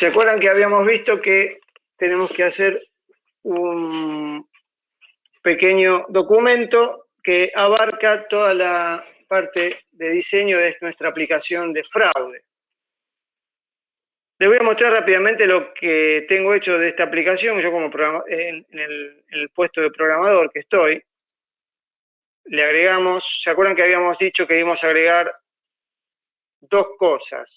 ¿Se acuerdan que habíamos visto que tenemos que hacer un pequeño documento que abarca toda la parte de diseño de nuestra aplicación de fraude? Les voy a mostrar rápidamente lo que tengo hecho de esta aplicación. Yo como en el puesto de programador que estoy, le agregamos, ¿se acuerdan que habíamos dicho que íbamos a agregar dos cosas?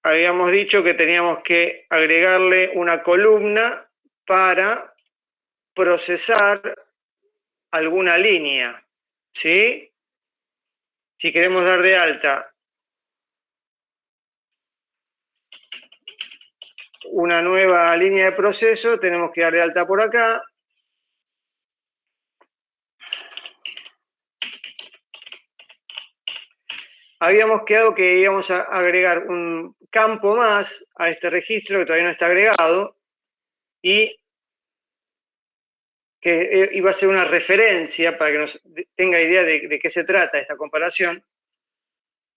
Habíamos dicho que teníamos que agregarle una columna para procesar alguna línea, ¿sí? Si queremos dar de alta una nueva línea de proceso, tenemos que dar de alta por acá. Habíamos quedado que íbamos a agregar un campo más a este registro que todavía no está agregado y que iba a ser una referencia para que nos tenga idea de qué se trata esta comparación,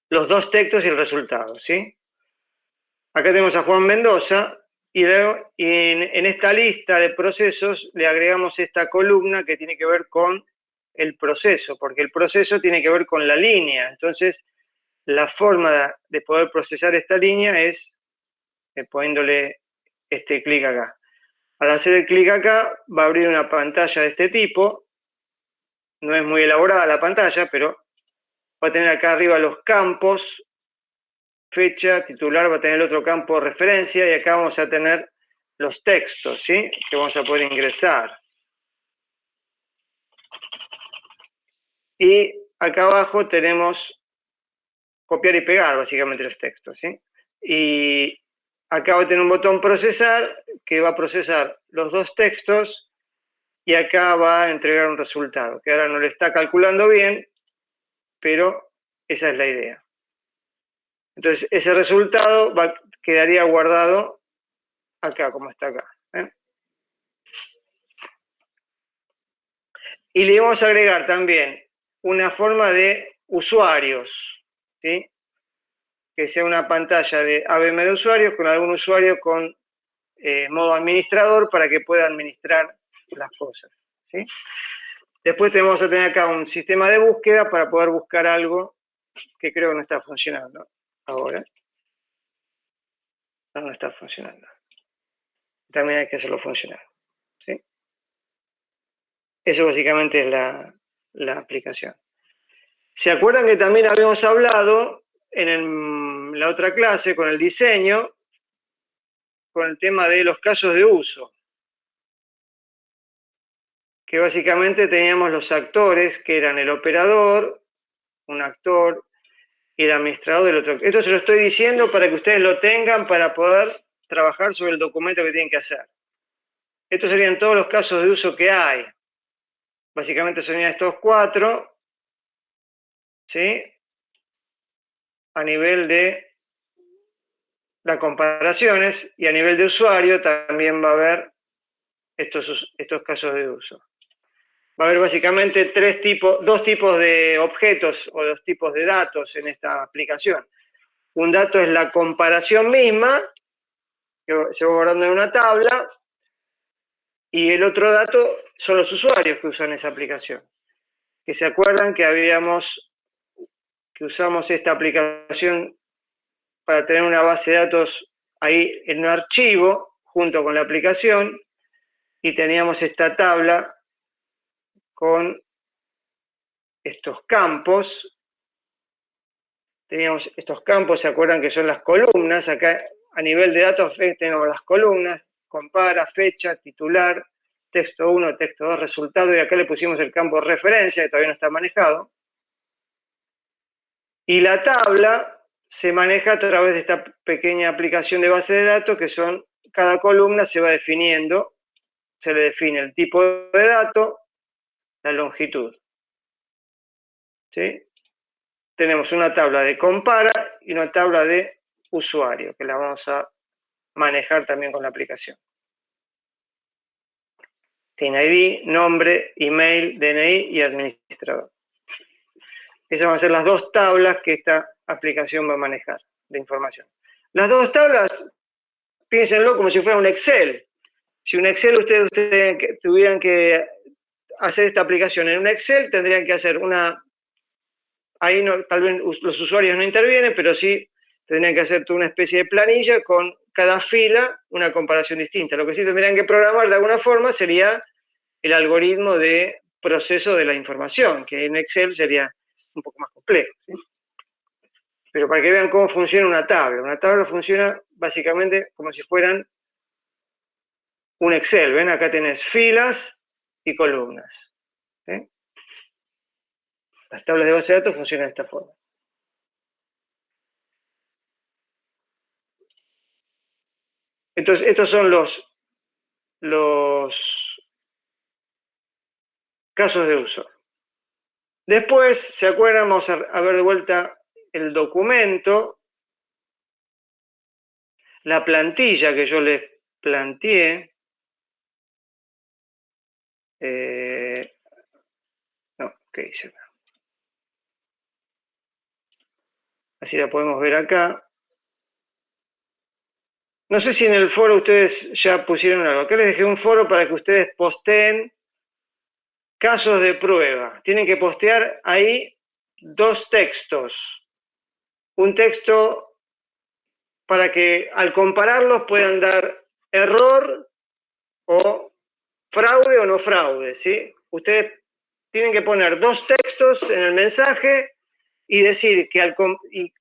los dos textos y el resultado, ¿sí? Acá tenemos a Juan Mendoza y luego en esta lista de procesos le agregamos esta columna que tiene que ver con el proceso, porque el proceso tiene que ver con la línea. Entonces, la forma de poder procesar esta línea es poniéndole este clic acá. Al hacer el clic acá, va a abrir una pantalla de este tipo. No es muy elaborada la pantalla, pero va a tener acá arriba los campos, fecha, titular, va a tener el otro campo referencia, y acá vamos a tener los textos, ¿sí? Que vamos a poder ingresar. Y acá abajo tenemos copiar y pegar, básicamente, los textos, ¿sí? Y acá va a tener un botón procesar, que va a procesar los dos textos, y acá va a entregar un resultado, que ahora no lo está calculando bien, pero esa es la idea. Entonces, ese resultado quedaría guardado acá, como está acá. Y le vamos a agregar también una forma de usuarios, ¿sí? Que sea una pantalla de ABM de usuarios con algún usuario con modo administrador para que pueda administrar las cosas, ¿sí? Después vamos a tener acá un sistema de búsqueda para poder buscar algo que creo que no está funcionando ahora. No está funcionando. También hay que hacerlo funcionar, ¿sí? Eso básicamente es la aplicación. ¿Se acuerdan que también habíamos hablado en la otra clase con el diseño, con el tema de los casos de uso? Que básicamente teníamos los actores, que eran el operador, un actor, y el administrador del otro. Esto se lo estoy diciendo para que ustedes lo tengan para poder trabajar sobre el documento que tienen que hacer. Estos serían todos los casos de uso que hay. Básicamente serían estos cuatro, ¿sí? A nivel de las comparaciones, y a nivel de usuario también va a haber estos casos de uso. Va a haber básicamente dos tipos de objetos o dos tipos de datos en esta aplicación. Un dato es la comparación misma, que se va guardando en una tabla, y el otro dato son los usuarios que usan esa aplicación. Que se acuerdan que usamos esta aplicación para tener una base de datos ahí en un archivo junto con la aplicación, y teníamos esta tabla con estos campos. Teníamos estos campos, ¿se acuerdan que son las columnas? Acá a nivel de datos tenemos las columnas, compara, fecha, titular, texto 1, texto 2, resultado, y acá le pusimos el campo referencia, que todavía no está manejado. Y la tabla se maneja a través de esta pequeña aplicación de base de datos, que son, cada columna se va definiendo, se le define el tipo de dato, la longitud, ¿sí? Tenemos una tabla de compara y una tabla de usuario, que la vamos a manejar también con la aplicación. Tiene ID, nombre, email, DNI y administrador. Esas van a ser las dos tablas que esta aplicación va a manejar de información. Las dos tablas, piénsenlo como si fuera un Excel. Si un Excel ustedes tuvieran que hacer esta aplicación en un Excel, tendrían que hacer ahí no, tal vez los usuarios no intervienen, pero sí tendrían que hacer toda una especie de planilla con cada fila una comparación distinta. Lo que sí tendrían que programar de alguna forma sería el algoritmo de proceso de la información, que en Excel sería un poco más complejo, ¿sí? Pero para que vean cómo funciona una tabla. Una tabla funciona básicamente como si fueran un Excel. ¿Ven? Acá tenés filas y columnas, ¿sí? Las tablas de base de datos funcionan de esta forma. Entonces, estos son los casos de uso. Después, ¿se acuerdan? Vamos a ver de vuelta el documento, la plantilla que yo les planteé. No, ¿qué hice acá? Así la podemos ver acá. No sé si en el foro ustedes ya pusieron algo. Acá les dejé un foro para que ustedes posteen casos de prueba. Tienen que postear ahí 2 textos. Un texto para que al compararlos puedan dar error o fraude o no fraude, ¿sí? Ustedes tienen que poner 2 textos en el mensaje y decir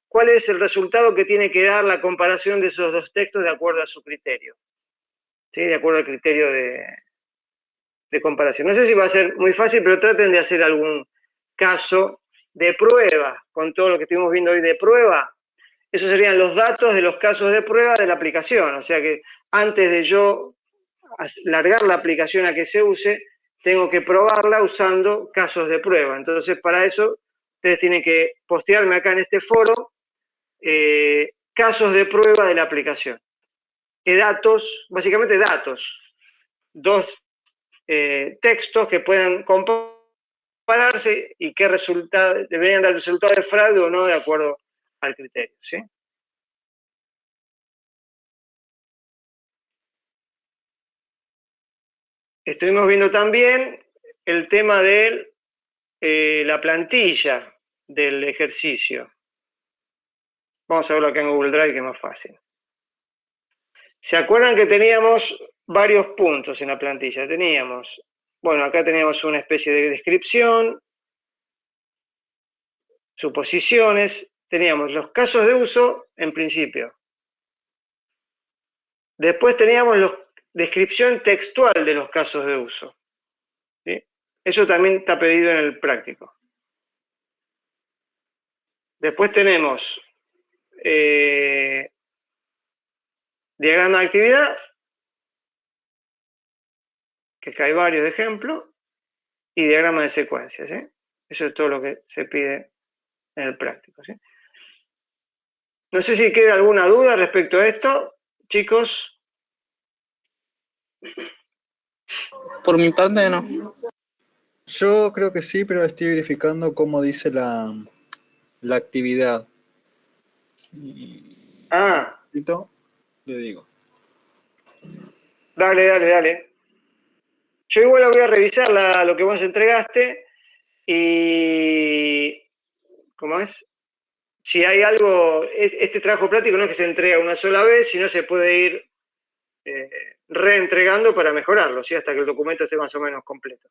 cuál es el resultado que tiene que dar la comparación de esos 2 textos de acuerdo a su criterio, ¿sí? De acuerdo al criterio de comparación. No sé si va a ser muy fácil, pero traten de hacer algún caso de prueba, con todo lo que estuvimos viendo hoy de prueba. Esos serían los datos de los casos de prueba de la aplicación. O sea que antes de yo largar la aplicación a que se use, tengo que probarla usando casos de prueba. Entonces, para eso, ustedes tienen que postearme acá en este foro casos de prueba de la aplicación. ¿Qué datos? Básicamente datos. 2 textos que puedan compararse y qué resultado, deberían dar resultado de fraude o no de acuerdo al criterio, ¿sí? Estuvimos viendo también el tema de la plantilla del ejercicio. Vamos a verlo acá en Google Drive, que es más fácil. ¿Se acuerdan que teníamos varios puntos en la plantilla? Bueno, acá teníamos una especie de descripción, suposiciones, teníamos los casos de uso en principio. Después teníamos la descripción textual de los casos de uso, ¿sí? Eso también está pedido en el práctico. Después tenemos diagrama de actividad, que acá hay varios ejemplos, y diagrama de secuencias, ¿sí? Eso es todo lo que se pide en el práctico, ¿sí? No sé si queda alguna duda respecto a esto, chicos. Por mi parte, no. Yo creo que sí, pero estoy verificando cómo dice la actividad. Le digo. Dale. Yo igual voy a revisar lo que vos entregaste y, ¿cómo es? Si hay algo, este trabajo práctico no es que se entrega una sola vez, sino se puede ir reentregando para mejorarlo, ¿sí? Hasta que el documento esté más o menos completo.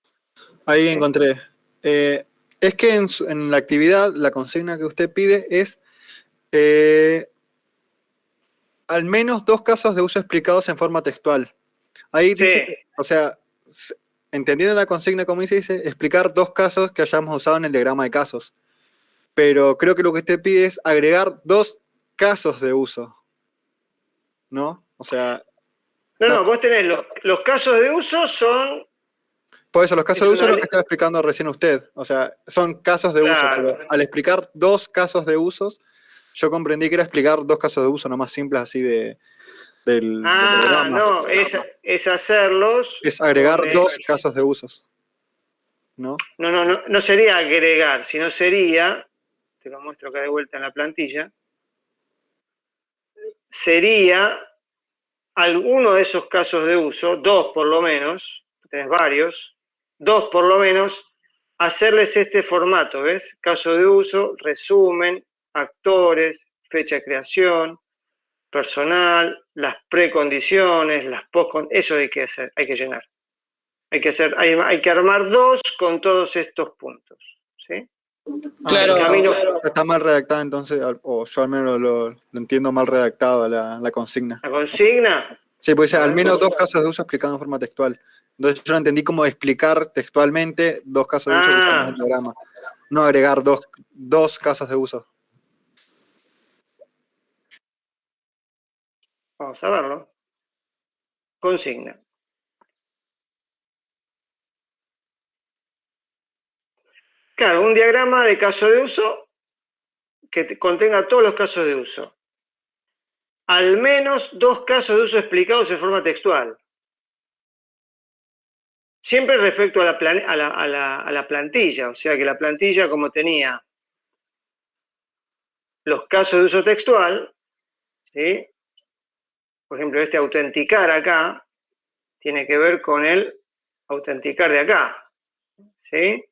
Ahí encontré. Es que en la actividad, la consigna que usted pide es al menos 2 casos de uso explicados en forma textual. Ahí dice, Sí. o sea, entendiendo la consigna como dice, explicar 2 casos que hayamos usado en el diagrama de casos. Pero creo que lo que usted pide es agregar 2 casos de uso, ¿no? O sea... No, vos tenés los casos de uso son... Por eso, los casos de uso es lo que estaba explicando recién usted. O sea, son casos de uso, pero al explicar 2 casos de usos, yo comprendí que era explicar 2 casos de uso, no más simples así del programa. No, es hacerlos... Es agregar 2 casos de usos, ¿no? No sería agregar, sino sería, te lo muestro acá de vuelta en la plantilla, sería alguno de esos casos de uso, 2 por lo menos, tenés varios, 2 por lo menos, hacerles este formato, ¿ves? Caso de uso, resumen, actores, fecha de creación, personal, las precondiciones, las postcondiciones, eso hay que hacer, hay que llenar. Hay que armar 2 con todos estos puntos, ¿sí? Claro. Está mal redactada entonces, o yo al menos lo entiendo mal redactada la consigna. ¿La consigna? Sí, pues al menos 2 casos de uso explicados en forma textual. Entonces yo lo entendí como explicar textualmente 2 casos de uso que usamos en el diagrama. No agregar dos casos de uso. Vamos a verlo. Consigna. Claro, un diagrama de caso de uso que contenga todos los casos de uso. Al menos 2 casos de uso explicados en forma textual. Siempre respecto a la plantilla, o sea que la plantilla, como tenía los casos de uso textual, ¿sí? Por ejemplo, este autenticar acá tiene que ver con el autenticar de acá, ¿sí?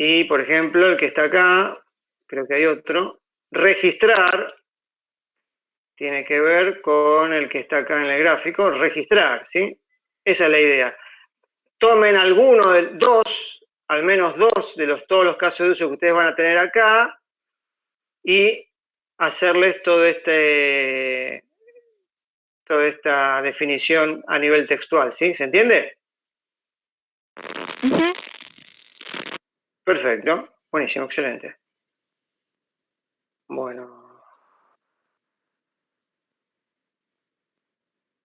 Y, por ejemplo, el que está acá, creo que hay otro, registrar, tiene que ver con el que está acá en el gráfico, registrar, ¿sí? Esa es la idea. Tomen alguno de 2, al menos 2 de todos los casos de uso que ustedes van a tener acá y hacerles toda esta definición a nivel textual, ¿sí? ¿Se entiende? Ujú. Perfecto, buenísimo, excelente. Bueno.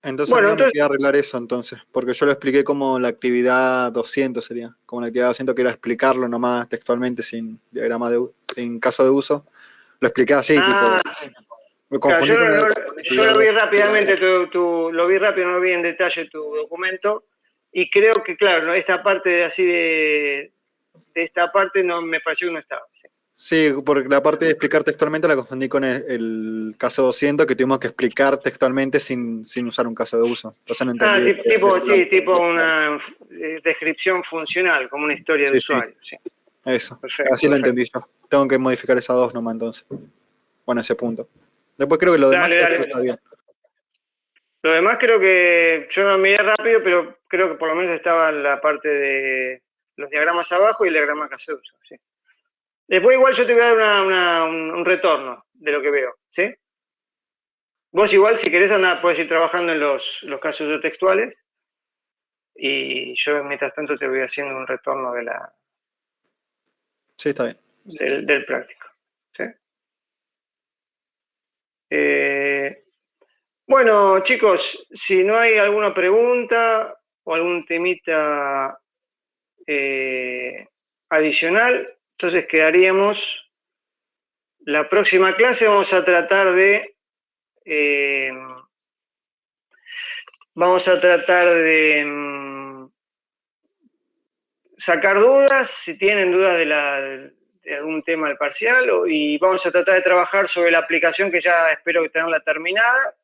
Entonces a mí me queda arreglar eso entonces, porque yo lo expliqué como la actividad 200 sería, como la actividad 200 que era explicarlo nomás textualmente sin diagrama sin caso de uso. Lo expliqué así, tipo, me confundí con yo lo vi rápidamente, lo vi rápido, no vi en detalle tu documento, y creo que, claro, esta parte de esta parte no me pareció que no estaba. Sí, porque la parte de explicar textualmente la confundí con el caso 200 que tuvimos que explicar textualmente sin usar un caso de uso. Entonces no entendí. Tipo una descripción funcional, como una historia de usuario. Sí. Eso, Perfecto, así lo entendí yo. Tengo que modificar esas 2 nomás entonces. Bueno, ese punto. Después creo que lo demás está bien. Lo demás creo que yo lo miré rápido, pero creo que por lo menos estaba en la parte de los diagramas abajo y el diagrama caso de uso. Sí. Después igual yo te voy a dar un retorno de lo que veo, ¿sí? Vos igual, si querés andar, podés ir trabajando en los casos de textuales y yo mientras tanto te voy haciendo un retorno de Sí, está bien. del práctico, ¿sí? Bueno, chicos, si no hay alguna pregunta o algún temita adicional, entonces quedaríamos. La próxima clase vamos a tratar de sacar dudas, si tienen dudas de algún tema del parcial, y vamos a tratar de trabajar sobre la aplicación que ya espero que tenganla terminada,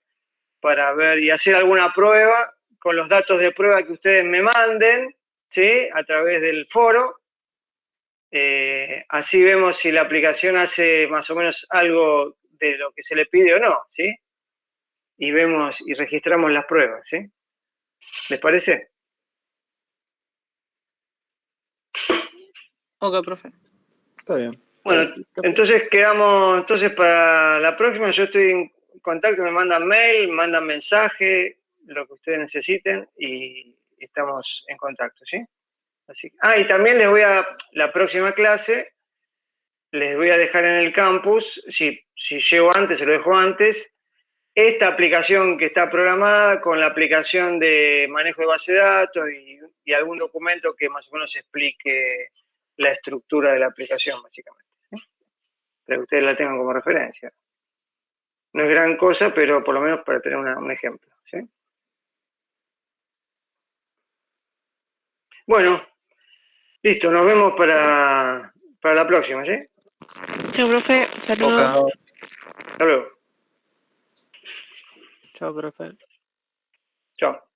para ver y hacer alguna prueba con los datos de prueba que ustedes me manden, ¿sí? A través del foro. Así vemos si la aplicación hace más o menos algo de lo que se le pide o no, ¿sí? Y vemos y registramos las pruebas, ¿sí? ¿Les parece? Ok, profe. Está bien. Bueno, entonces quedamos, para la próxima yo estoy en contacto, me mandan mail, me mandan mensaje, lo que ustedes necesiten y estamos en contacto, ¿sí? Así. Y también la próxima clase, les voy a dejar en el campus, si llego antes, se lo dejo antes, esta aplicación que está programada con la aplicación de manejo de base de datos y algún documento que más o menos explique la estructura de la aplicación, básicamente. Para que ustedes la tengan como referencia. No es gran cosa, pero por lo menos para tener un ejemplo, ¿sí? Bueno, listo, nos vemos para la próxima, ¿sí? Chao, profe. Saludos. Ojalá. Hasta luego. Chao, profe. Chao.